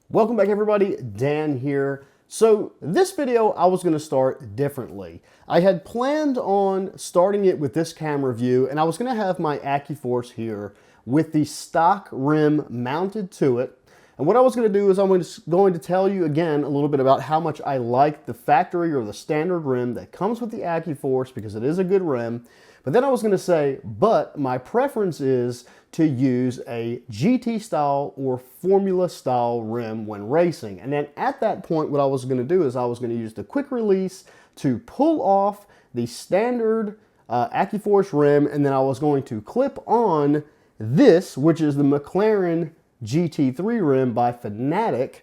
Welcome back everybody, Dan here. So this video I was going to start differently. I had planned on starting it with this camera view, and I was going to have my Accuforce here with the stock rim mounted to it. And what I was going to do is I'm going to tell you again a little bit about how much I like the factory or the standard rim that comes with the Accuforce, because it is a good rim. But then I was going to say, but my preference is to use a GT style or Formula style rim when racing. And then at that point, what I was going to do is I was going to use the quick release to pull off the standard Accuforce rim, and then I was going to clip on this, which is the Mclaren GT3 rim by Fanatec.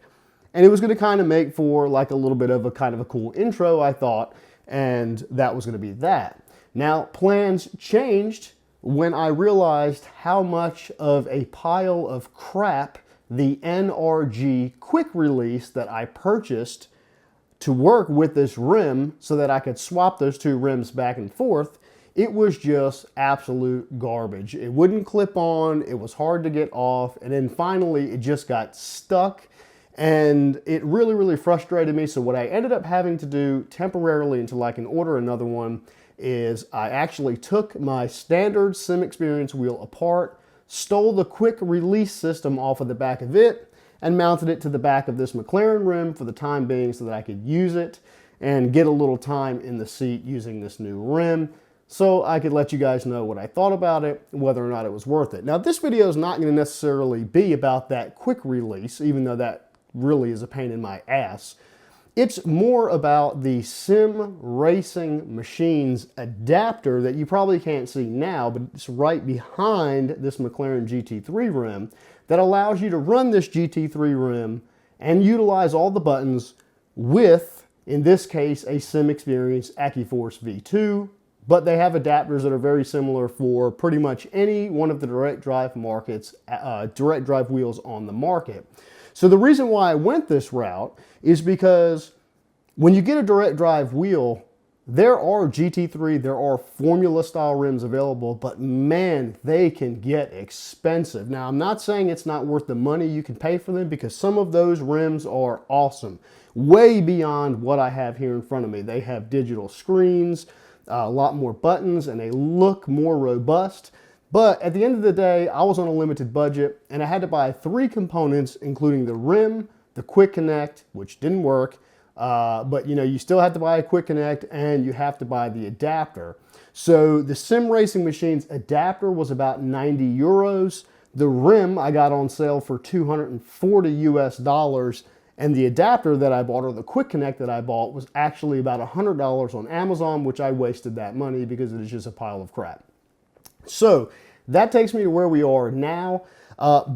And it was going to kind of make for like a little bit of a kind of a cool intro, I thought, and that was going to be that. Now, plans changed when I realized how much of a pile of crap the NRG quick release that I purchased to work with this rim so that I could swap those two rims back and forth, it was just absolute garbage. It wouldn't clip on, it was hard to get off, and then finally it just got stuck, and it really, really frustrated me. So what I ended up having to do temporarily until I can order another one is I actually took my standard Sim Experience wheel apart, stole the quick release system off of the back of it, and mounted it to the back of this McLaren rim for the time being so that I could use it and get a little time in the seat using this new rim, so I could let you guys know what I thought about it, whether or not it was worth it. Now, this video is not going to necessarily be about that quick release, even though that really is a pain in my ass. It's more about the Sim Racing Machines adapter that you probably can't see now, but it's right behind this McLaren GT3 rim that allows you to run this GT3 rim and utilize all the buttons with, in this case, a Sim Experience Accuforce V2, but they have adapters that are very similar for pretty much any one of the direct drive markets, direct drive wheels on the market. So the reason why I went this route is because when you get a direct drive wheel, there are GT3, there are Formula style rims available, but man, they can get expensive. Now, I'm not saying it's not worth the money you can pay for them, because some of those rims are awesome, way beyond what I have here in front of me. They have digital screens, a lot more buttons, and they look more robust. But at the end of the day, I was on a limited budget, and I had to buy 3 components, including the rim, the quick connect, which didn't work, but you know, you still have to buy a quick connect, and you have to buy the adapter. So the Sim Racing Machines adapter was about 90 euros. The rim I got on sale for 240 US dollars, and the adapter that I bought, or the quick connect that I bought, was actually about $100 on Amazon, which I wasted that money because it is just a pile of crap. So that takes me to where we are now.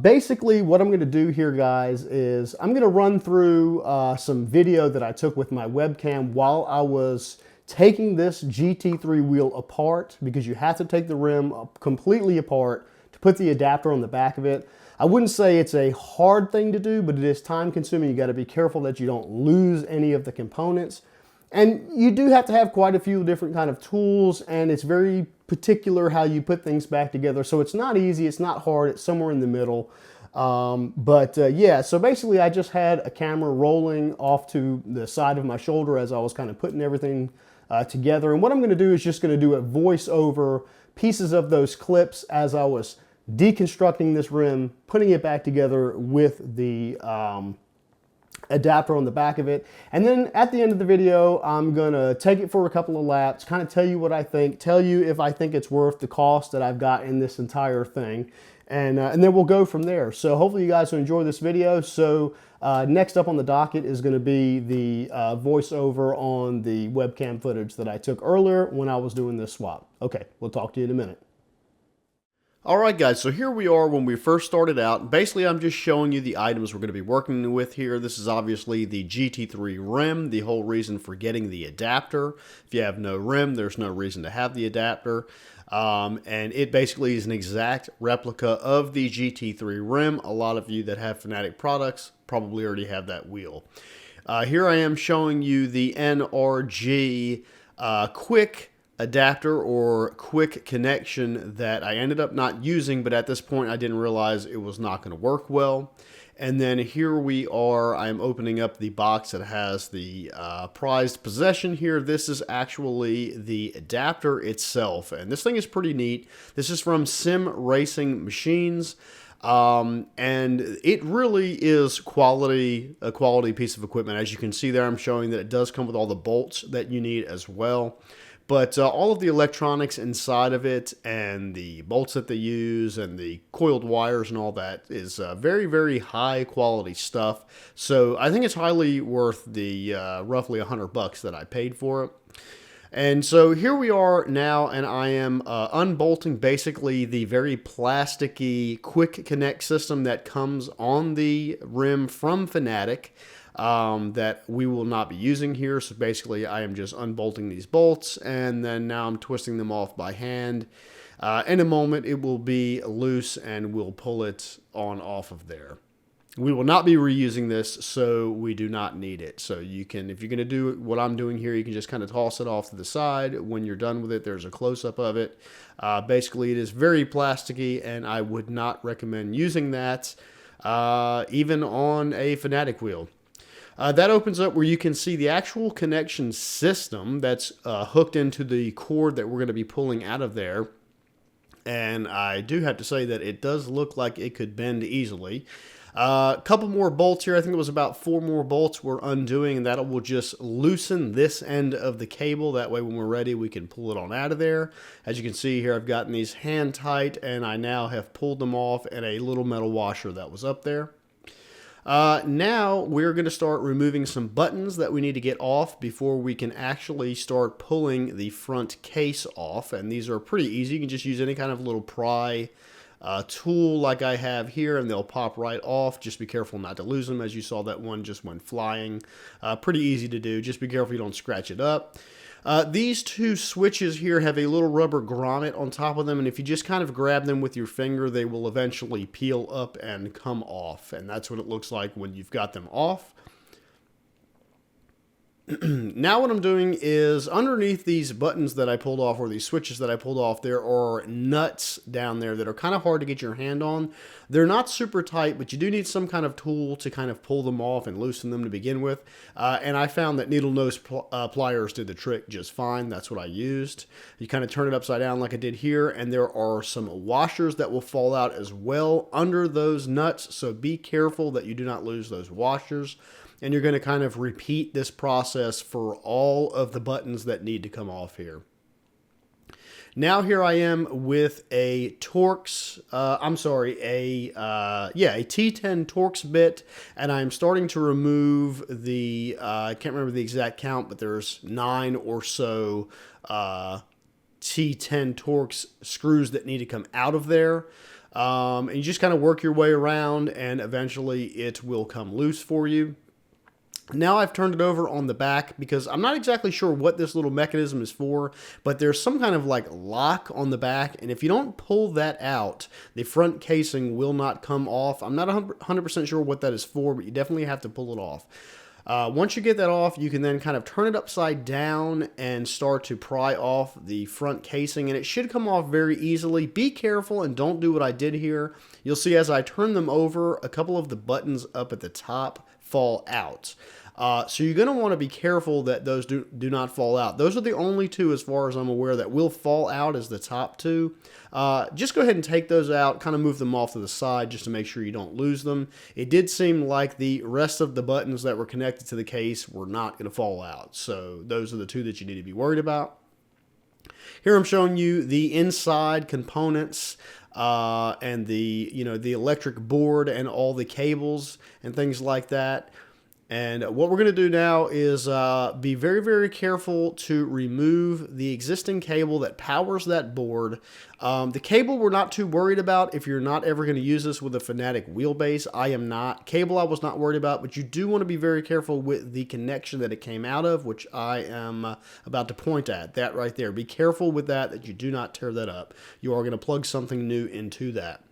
Basically, what I'm going to do here, guys, is I'm going to run through some video that I took with my webcam while I was taking this GT3 wheel apart, because you have to take the rim completely apart to put the adapter on the back of it. I wouldn't say it's a hard thing to do, but it is time consuming. You got to be careful that you don't lose any of the components. And you do have to have quite a few different kind of tools, and it's very particular how you put things back together. So it's not easy, it's not hard, it's somewhere in the middle. Yeah, so basically I just had a camera rolling off to the side of my shoulder as I was kind of putting everything together. And what I'm going to do is just going to do a voice over pieces of those clips as I was deconstructing this rim, putting it back together with the adapter on the back of it. And then at the end of the video, I'm gonna take it for a couple of laps, kind of tell you what I think, tell you if I think it's worth the cost that I've got in this entire thing, and then we'll go from there. So hopefully you guys will enjoy this video. So next up on the docket is going to be the voiceover on the webcam footage that I took earlier when I was doing this swap. Okay, we'll talk to you in a minute. Alright guys, so here we are when we first started out. Basically, I'm just showing you the items we're going to be working with here. This is obviously the GT3 rim, the whole reason for getting the adapter. If you have no rim, there's no reason to have the adapter. And it basically is an exact replica of the GT3 rim. A lot of you that have Fanatec products probably already have that wheel. Here I am showing you the NRG quick adapter or quick connection that I ended up not using, but at this point I didn't realize it was not going to work well. And then here we are, I'm opening up the box that has the prized possession here. This is actually the adapter itself, and this thing is pretty neat. This is from Sim Racing Machines. And it really is a quality piece of equipment. As you can see there, I'm showing that it does come with all the bolts that you need as well. But all of the electronics inside of it and the bolts that they use and the coiled wires and all that is very, very high quality stuff. So I think it's highly worth the roughly $100 that I paid for it. And so here we are now, and I am unbolting basically the very plasticky quick connect system that comes on the rim from Fanatec that we will not be using here. So basically I am just unbolting these bolts, and then now I'm twisting them off by hand. In a moment it will be loose and we'll pull it on off of there. We will not be reusing this, so we do not need it. So you can, if you're going to do what I'm doing here, you can just kind of toss it off to the side. When you're done with it, there's a close-up of it. Basically, it is very plasticky, and I would not recommend using that, even on a Fanatec wheel. That opens up where you can see the actual connection system that's hooked into the cord that we're going to be pulling out of there. And I do have to say that it does look like it could bend easily. A couple more bolts here. I think it was about 4 more bolts we're undoing, and that will just loosen this end of the cable. That way when we're ready, we can pull it on out of there. As you can see here, I've gotten these hand tight, and I now have pulled them off at a little metal washer that was up there. Now we're going to start removing some buttons that we need to get off before we can actually start pulling the front case off. And these are pretty easy. You can just use any kind of little pry tool like I have here, and they'll pop right off. Just be careful not to lose them. As you saw, that one just went flying. Pretty easy to do. Just be careful you don't scratch it up. These two switches here have a little rubber grommet on top of them, and if you just kind of grab them with your finger, they will eventually peel up and come off, and that's what it looks like when you've got them off. Now what I'm doing is underneath these buttons that I pulled off, or these switches that I pulled off, there are nuts down there that are kind of hard to get your hand on. They're not super tight, but you do need some kind of tool to kind of pull them off and loosen them to begin with. And I found that needle nose pliers did the trick just fine. That's what I used. You kind of turn it upside down like I did here, and there are some washers that will fall out as well under those nuts. So be careful that you do not lose those washers. And you're going to kind of repeat this process for all of the buttons that need to come off here. Now here I am with a Torx, a T10 Torx bit, and I'm starting to remove the, I can't remember the exact count, but there's 9 or so T10 Torx screws that need to come out of there. And you just kind of work your way around, and eventually it will come loose for you. Now I've turned it over on the back because I'm not exactly sure what this little mechanism is for, but there's some kind of like lock on the back, and if you don't pull that out, the front casing will not come off. I'm not 100% sure what that is for, but you definitely have to pull it off. Once you get that off, you can then kind of turn it upside down and start to pry off the front casing, and it should come off very easily. Be careful and don't do what I did here. You'll see as I turn them over, a couple of the buttons up at the top fall out. So you're going to want to be careful that those do not fall out. Those are the only two, as far as I'm aware, that will fall out as the top two. Just go ahead and take those out, kind of move them off to the side just to make sure you don't lose them. It did seem like the rest of the buttons that were connected to the case were not going to fall out. So those are the two that you need to be worried about. Here I'm showing you the inside components and the electric board and all the cables and things like that. And what we're going to do now is be very, very careful to remove the existing cable that powers that board. The cable we're not too worried about if you're not ever going to use this with a Fanatec wheelbase. I am not. Cable I was not worried about, but you do want to be very careful with the connection that it came out of, which I am about to point at. That right there. Be careful with that you do not tear that up. You are going to plug something new into that.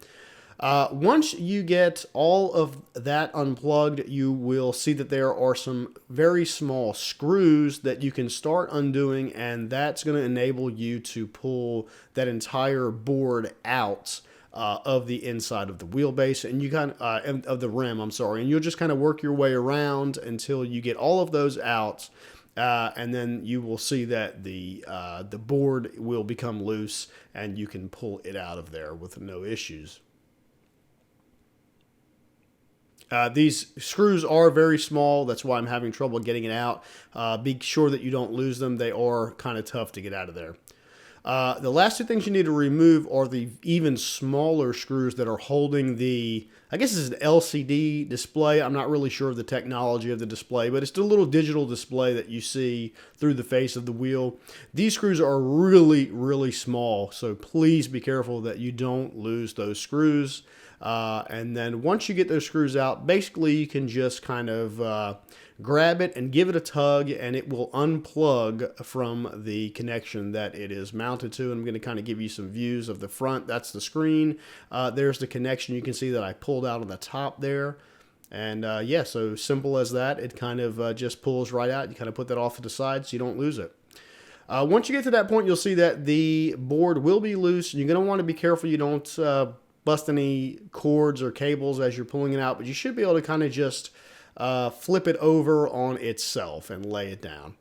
Once you get all of that unplugged, you will see that there are some very small screws that you can start undoing, and that's going to enable you to pull that entire board out of the inside of the wheelbase, and you kind of the rim, I'm sorry, and you'll just kind of work your way around until you get all of those out. And then you will see that the board will become loose, and you can pull it out of there with no issues. These screws are very small. That's why I'm having trouble getting it out. Be sure that you don't lose them. They are kind of tough to get out of there. The last two things you need to remove are the even smaller screws that are holding the, I guess it's an LCD display. I'm not really sure of the technology of the display, but it's the little digital display that you see through the face of the wheel. These screws are really, really small, so please be careful that you don't lose those screws. And then once you get those screws out, basically you can just kind of grab it and give it a tug, and it will unplug from the connection that it is mounted to. And I'm going to kind of give you some views of the front. That's the screen. There's the connection you can see that I pulled out on the top there. And yeah, so simple as that. It kind of just pulls right out. You kind of put that off to the side so you don't lose it. Once you get to that point, you'll see that the board will be loose. You're going to want to be careful you don't bust any cords or cables as you're pulling it out, but you should be able to kind of just flip it over on itself and lay it down.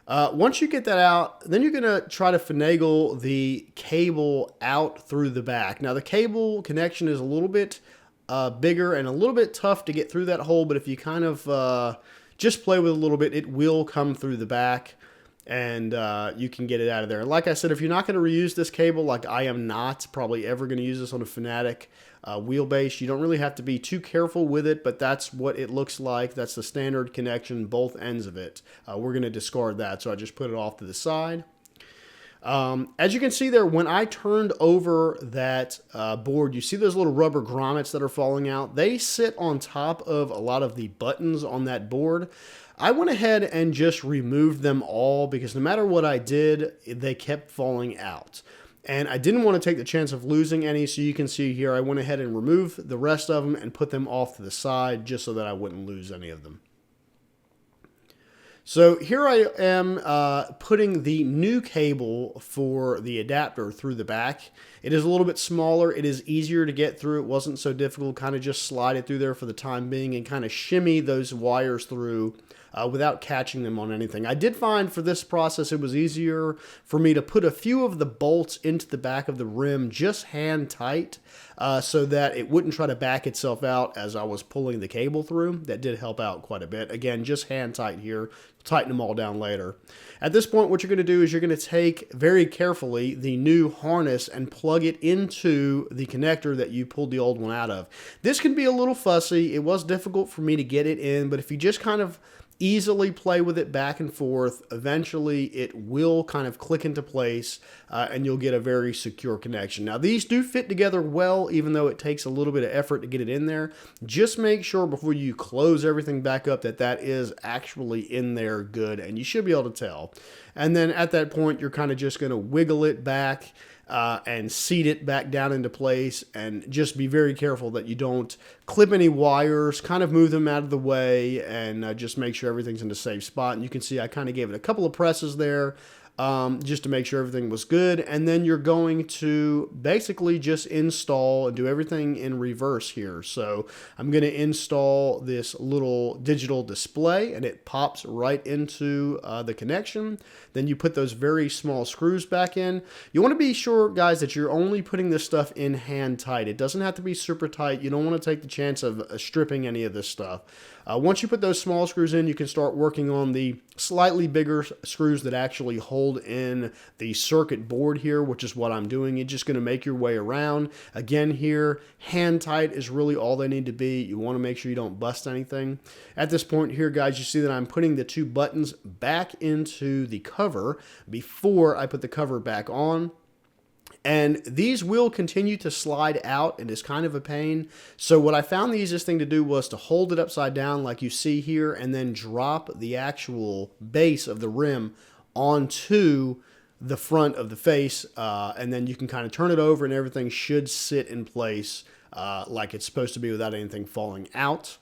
Once you get that out, then you're going to try to finagle the cable out through the back. Now the cable connection is a little bit bigger and a little bit tough to get through that hole, but if you kind of just play with it a little bit, it will come through the back, and you can get it out of there. And like I said, if you're not going to reuse this cable, like I am not probably ever going to use this on a Fanatec wheelbase, you don't really have to be too careful with it, but that's what it looks like. That's the standard connection, both ends of it. We're going to discard that, so I just put it off to the side. As you can see there, when I turned over that board, you see those little rubber grommets that are falling out. They sit on top of a lot of the buttons on that board. I went ahead and just removed them all because no matter what I did, they kept falling out. And I didn't want to take the chance of losing any, so you can see here I went ahead and removed the rest of them and put them off to the side just so that I wouldn't lose any of them. So here I am putting the new cable for the adapter through the back. It is a little bit smaller. It is easier to get through. It wasn't so difficult. Kind of just slide it through there for the time being and kind of shimmy those wires through without catching them on anything. I did find for this process it was easier for me to put a few of the bolts into the back of the rim just hand tight so that it wouldn't try to back itself out as I was pulling the cable through. That did help out quite a bit. Again, just hand tight here. Tighten them all down later. At this point, what you're going to do is you're going to take very carefully the new harness and plug it into the connector that you pulled the old one out of. This can be a little fussy. It was difficult for me to get it in, but if you just kind of easily play with it back and forth, eventually it will kind of click into place and you'll get a very secure connection. Now these do fit together well, even though it takes a little bit of effort to get it in there. Just make sure before you close everything back up that that is actually in there good, and you should be able to tell. And then at that point you're kind of just going to wiggle it back and seat it back down into place, and just be very careful that you don't clip any wires, kind of move them out of the way, and just make sure everything's in a safe spot. And you can see I kind of gave it a couple of presses there just to make sure everything was good. And then you're going to basically just install and do everything in reverse here. So I'm going to install this little digital display, and it pops right into the connection. Then you put those very small screws back in. You want to be sure, guys, that you're only putting this stuff in hand tight. It doesn't have to be super tight. You don't want to take the chance of stripping any of this stuff. Once you put those small screws in, you can start working on the slightly bigger screws that actually hold in the circuit board here, which is what I'm doing. You're just going to make your way around. Again here, hand tight is really all they need to be. You want to make sure you don't bust anything. At this point here, guys, you see that I'm putting the two buttons back into the cover before I put the cover back on. And these will continue to slide out, and it's kind of a pain. So what I found the easiest thing to do was to hold it upside down like you see here, and then drop the actual base of the rim onto the front of the face, and then you can kind of turn it over and everything should sit in place like it's supposed to be without anything falling out.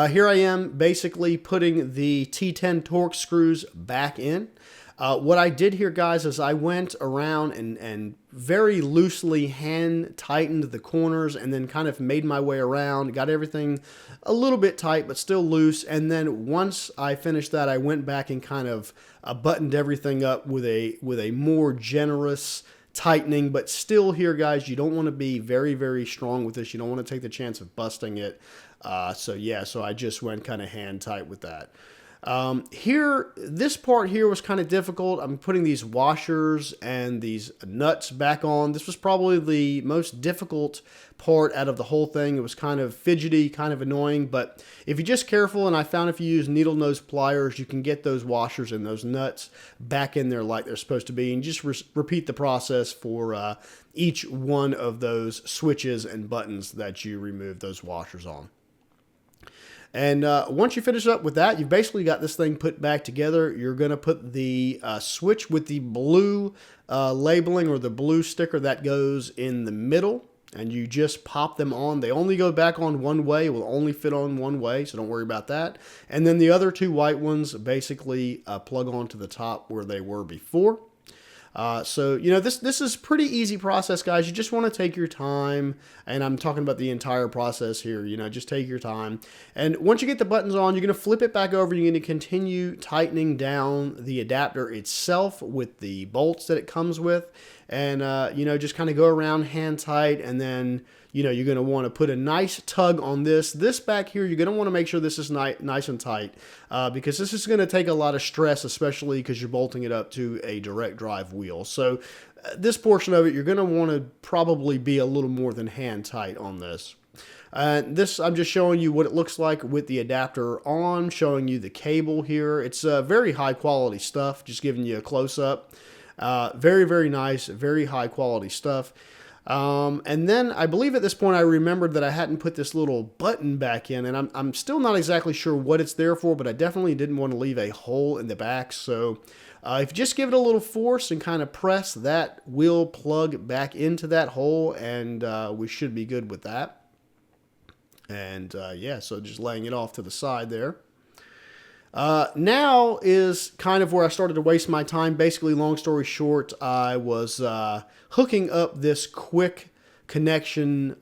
Here I am basically putting the T10 Torx screws back in. What I did here, guys, is I went around and very loosely hand tightened the corners and then kind of made my way around, got everything a little bit tight but still loose. And then once I finished that, I went back and kind of buttoned everything up with a more generous tightening. But still here, guys, you don't want to be very, very strong with this. You don't want to take the chance of busting it. So I just went kind of hand tight with that. Here, this part here was kind of difficult. I'm putting these washers and these nuts back on. This was probably the most difficult part out of the whole thing. It was kind of fidgety, kind of annoying, but if you're just careful, and I found if you use needle nose pliers, you can get those washers and those nuts back in there like they're supposed to be, and just repeat the process for each one of those switches and buttons that you remove those washers on. And once you finish up with that, you've basically got this thing put back together. You're going to put the switch with the blue labeling or the blue sticker that goes in the middle, and you just pop them on. They only go back on one way. It will only fit on one way, so don't worry about that. And then the other two white ones basically plug onto the top where they were before. So, you know, this is pretty easy process, guys. You just want to take your time, and I'm talking about the entire process here. You know, just take your time. And once you get the buttons on, you're going to flip it back over. You're going to continue tightening down the adapter itself with the bolts that it comes with. And, you know, just kind of go around hand tight, and then, you know, you're going to want to put a nice tug on this. This back here, you're going to want to make sure this is nice and tight because this is going to take a lot of stress, especially because you're bolting it up to a direct drive wheel. So this portion of it, you're going to want to probably be a little more than hand tight on this. This, I'm just showing you what it looks like with the adapter on, showing you the cable here. It's very high quality stuff, just giving you a close up. Very, very nice, very high quality stuff. And then I believe at this point I remembered that I hadn't put this little button back in, and I'm still not exactly sure what it's there for, but I definitely didn't want to leave a hole in the back. So if you just give it a little force and kind of press, that will plug back into that hole, and we should be good with that. And yeah, so just laying it off to the side there. Now is kind of where I started to waste my time. Basically, long story short, I was hooking up this quick connection,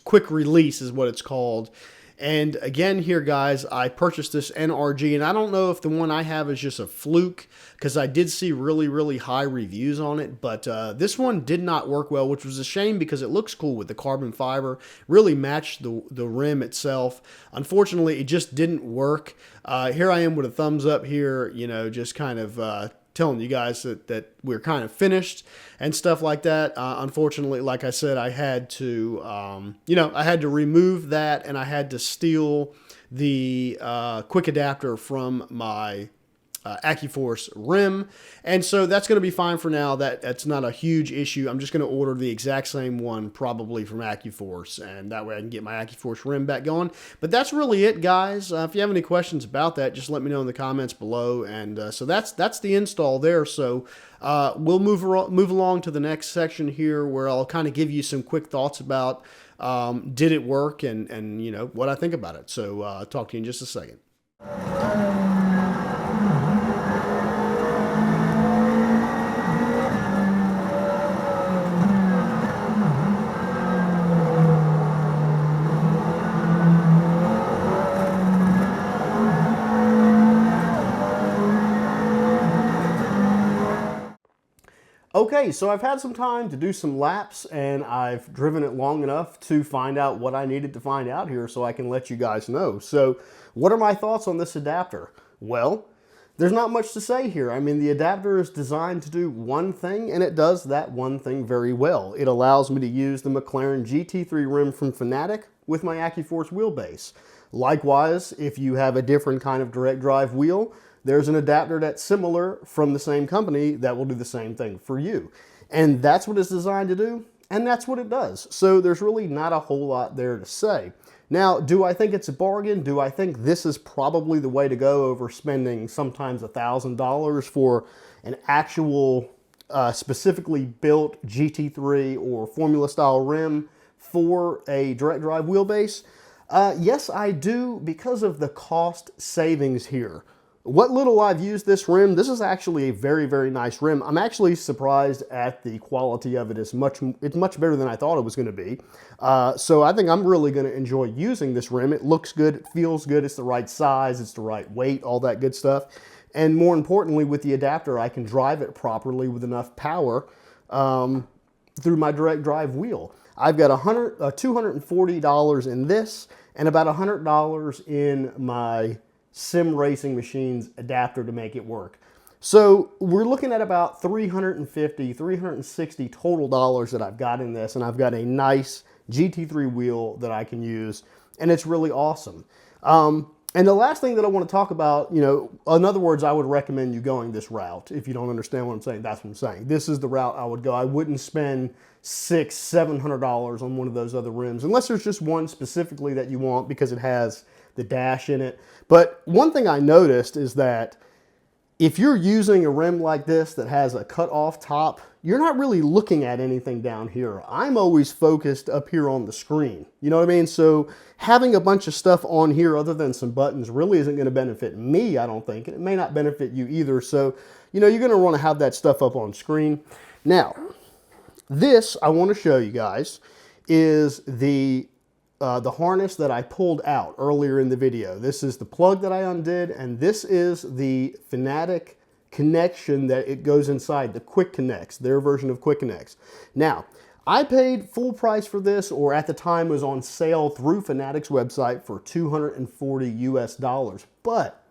quick release is what it's called. And again here, guys, I purchased this NRG, and I don't know if the one I have is just a fluke, because I did see really, really high reviews on it, but this one did not work well, which was a shame because it looks cool with the carbon fiber, really matched the rim itself. Unfortunately, it just didn't work. Here I am with a thumbs up here, you know, just kind of telling you guys that we're kind of finished and stuff like that. Unfortunately, like I said, I had to, you know, I had to remove that, and I had to steal the quick adapter from my Accuforce rim, and so that's going to be fine for now. That's not a huge issue. I'm just going to order the exact same one probably from Accuforce, and that way I can get my Accuforce rim back going. But that's really it, guys. If you have any questions about that, just let me know in the comments below. And so that's the install there. So we'll move along to the next section here, where I'll kind of give you some quick thoughts about did it work, and you know what I think about it. So I'll talk to you in just a second. Okay, so I've had some time to do some laps, and I've driven it long enough to find out what I needed to find out here so I can let you guys know. So what are my thoughts on this adapter? Well, there's not much to say here. I mean, the adapter is designed to do one thing, and it does that one thing very well. It allows me to use the Mclaren GT3 rim from Fanatec with my Accuforce wheelbase. Likewise, if you have a different kind of direct drive wheel, there's an adapter that's similar from the same company that will do the same thing for you. And that's what it's designed to do, and that's what it does. So there's really not a whole lot there to say. Now, do I think it's a bargain? Do I think this is probably the way to go over spending sometimes $1,000 for an actual specifically built GT3 or Formula style rim for a direct drive wheelbase? Yes, I do, because of the cost savings here. What little I've used this rim, this is actually a very, very nice rim. I'm actually surprised at the quality of it. It's much better than I thought it was going to be. So I think I'm really going to enjoy using this rim. It looks good, it feels good, it's the right size, it's the right weight, all that good stuff. And more importantly, with the adapter, I can drive it properly with enough power through my direct drive wheel. I've got $240 in this and about $100 in my sim racing machine's adapter to make it work. So we're looking at about $350, $360 total dollars that I've got in this, and I've got a nice GT3 wheel that I can use, and it's really awesome. And the last thing that I want to talk about, in other words, I would recommend you going this route. If you don't understand what I'm saying, that's what I'm saying. This is the route I would go. I wouldn't spend $600, $700 on one of those other rims, unless there's just one specifically that you want because it has the dash in it. But one thing I noticed is that if you're using a rim like this that has a cut off top, you're not really looking at anything down here. I'm always focused up here on the screen. You know what I mean? So having a bunch of stuff on here other than some buttons really isn't going to benefit me, I don't think. And it may not benefit you either. So, you're going to want to have that stuff up on screen. Now, this I want to show you guys is the harness that I pulled out earlier in the video. This is the plug that I undid, and this is the Fanatec connection that it goes inside, the Quick Connects, their version of Quick Connects. Now, I paid full price for this, or at the time was on sale through Fanatec's website for $240 US. But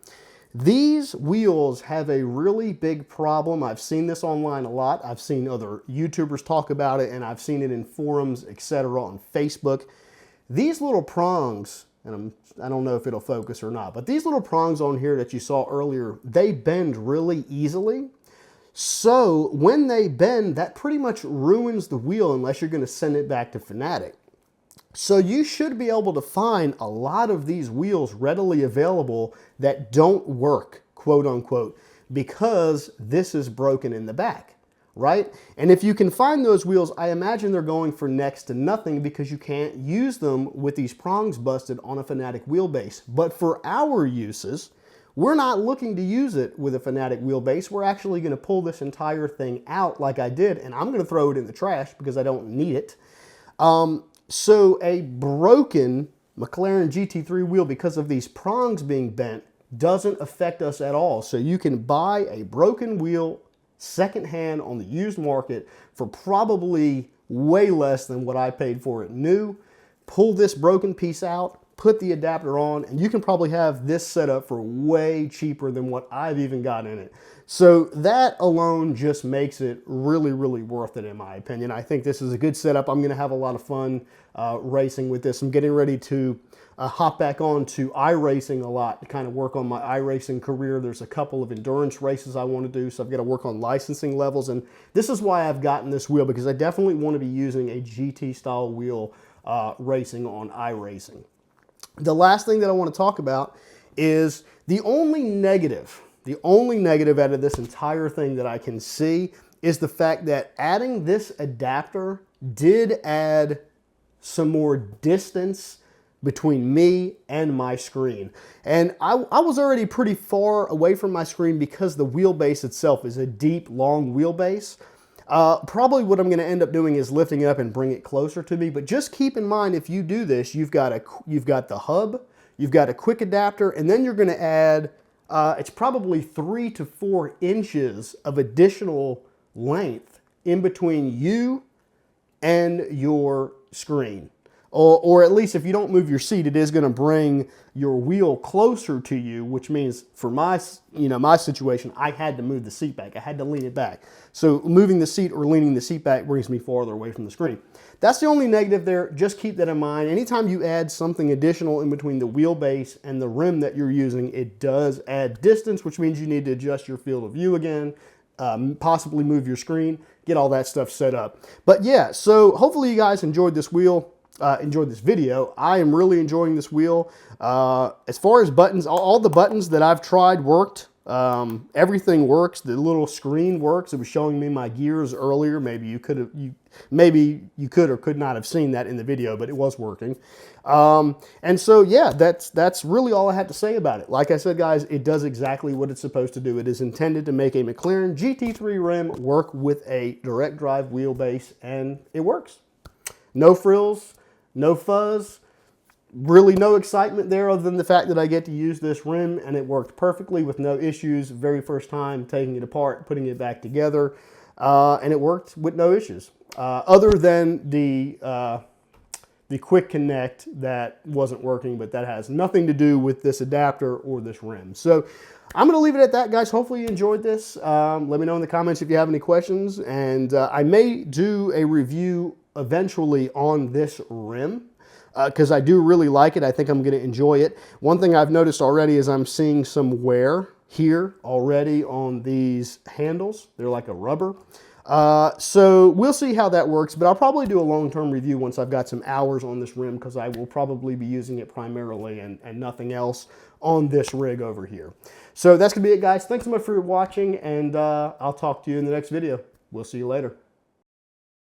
these wheels have a really big problem. I've seen this online a lot. I've seen other YouTubers talk about it, and I've seen it in forums, etc., on Facebook. These little prongs, and I don't know if it'll focus or not, but these little prongs on here that you saw earlier, they bend really easily. So when they bend, that pretty much ruins the wheel unless you're going to send it back to Fanatec. So you should be able to find a lot of these wheels readily available that don't work, quote unquote, because this is broken in the back. Right? And if you can find those wheels, I imagine they're going for next to nothing because you can't use them with these prongs busted on a Fanatec wheelbase. But for our uses, we're not looking to use it with a Fanatec wheelbase. We're actually going to pull this entire thing out like I did, and I'm going to throw it in the trash because I don't need it. So a broken Mclaren GT3 wheel, because of these prongs being bent, doesn't affect us at all. So you can buy a broken wheel secondhand on the used market for probably way less than what I paid for it new. Pull this broken piece out, put the adapter on, and you can probably have this set up for way cheaper than what I've even got in it. So that alone just makes it really, really worth it in my opinion. I think this is a good setup. I'm going to have a lot of fun racing with this. I'm getting ready to hop back on to iRacing a lot to kind of work on my iRacing career. There's a couple of endurance races I want to do, so I've got to work on licensing levels. And this is why I've gotten this wheel, because I definitely want to be using a GT style wheel racing on iRacing. The last thing that I want to talk about is the only negative out of this entire thing that I can see is the fact that adding this adapter did add some more distance between me and my screen. And I was already pretty far away from my screen because the wheelbase itself is a deep, long wheelbase. Probably what I'm going to end up doing is lifting it up and bring it closer to me. But just keep in mind, if you do this, you've got the hub, you've got a quick adapter, and then you're going to add, it's probably 3 to 4 inches of additional length in between you and your screen. Or at least if you don't move your seat, it is going to bring your wheel closer to you, which means for my situation, I had to move the seat back. I had to lean it back. So moving the seat or leaning the seat back brings me farther away from the screen. That's the only negative there. Just keep that in mind. Anytime you add something additional in between the wheelbase and the rim that you're using, it does add distance, which means you need to adjust your field of view again, possibly move your screen, get all that stuff set up. But yeah, so hopefully you guys enjoyed this wheel. enjoyed this video. I am really enjoying this wheel. As far as buttons, all the buttons that I've tried worked. Everything works. The little screen works. It was showing me my gears earlier. Maybe you could or could not have seen that in the video, but it was working. And so yeah, that's really all I had to say about it. Like I said, guys, it does exactly what it's supposed to do. It is intended to make a McLaren GT3 rim work with a direct drive wheelbase, and it works. No frills, no fuzz. Really no excitement there other than the fact that I get to use this rim, and it worked perfectly with no issues. Very first time taking it apart, putting it back together, and it worked with no issues. Other than the quick connect that wasn't working, but that has nothing to do with this adapter or this rim. So I'm going to leave it at that, guys. Hopefully you enjoyed this. Let me know in the comments if you have any questions, and I may do a review eventually on this rim, because I do really like it. I think I'm going to enjoy it. One thing I've noticed already is I'm seeing some wear here already on these handles. They're like a rubber. So we'll see how that works, but I'll probably do a long-term review once I've got some hours on this rim, because I will probably be using it primarily and nothing else on this rig over here. So that's going to be it, guys. Thanks so much for watching, and I'll talk to you in the next video. We'll see you later.